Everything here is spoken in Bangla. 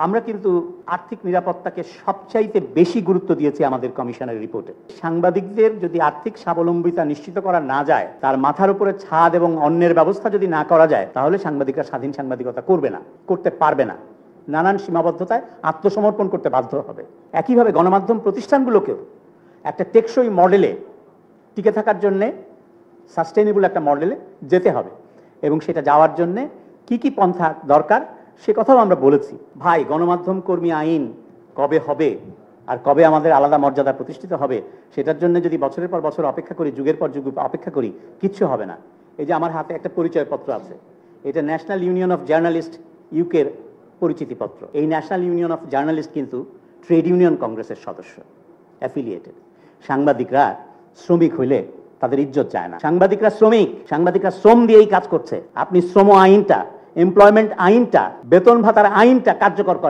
আমরা কিন্তু আর্থিক নিরাপত্তাকে সবচাইতে বেশি গুরুত্ব দিয়েছি আমাদের কমিশনের রিপোর্টে। সাংবাদিকদের যদি আর্থিক স্বাবলম্বিতা নিশ্চিত করা না যায়, তার মাথার উপরে ছাদ এবং অন্যের ব্যবস্থা যদি না করা যায়, তাহলে সাংবাদিকরা স্বাধীন সাংবাদিকতা করবে না, করতে পারবে না, নানান সীমাবদ্ধতায় আত্মসমর্পণ করতে বাধ্য হবে। একইভাবে গণমাধ্যম প্রতিষ্ঠানগুলোকেও একটা টেকসই মডেলে টিকে থাকার জন্য সাস্টেইনেবল একটা মডেলে যেতে হবে, এবং সেটা যাওয়ার জন্য কি কি পন্থা দরকার সে কথাও আমরা বলেছি। ভাই, গণমাধ্যম কর্মী আইন কবে হবে আর কবে আমাদের আলাদা মর্যাদা প্রতিষ্ঠিত হবে, সেটার জন্য যদি বছরের পর বছর অপেক্ষা করি, যুগের পর যুগ অপেক্ষা করি, কিচ্ছু হবে না। এই যে আমার হাতে একটা পরিচয়পত্র আছে, এটা ন্যাশনাল ইউনিয়ন অফ জার্নালিস্ট ইউকের পরিচিতিপত্র। এই ন্যাশনাল ইউনিয়ন অফ জার্নালিস্ট কিন্তু ট্রেড ইউনিয়ন কংগ্রেসের সদস্য, অ্যাফিলিয়েটেড। সাংবাদিকরা শ্রমিক হইলে তাদের ইজ্জত যায় না। সাংবাদিকরা শ্রমিক, সাংবাদিকরা শ্রম দিয়েই কাজ করছে। আপনি শ্রম আইনটা, এমপ্লয়মেন্ট আইনটা, বেতন ভাতার আইনটা কার্যকর করেন।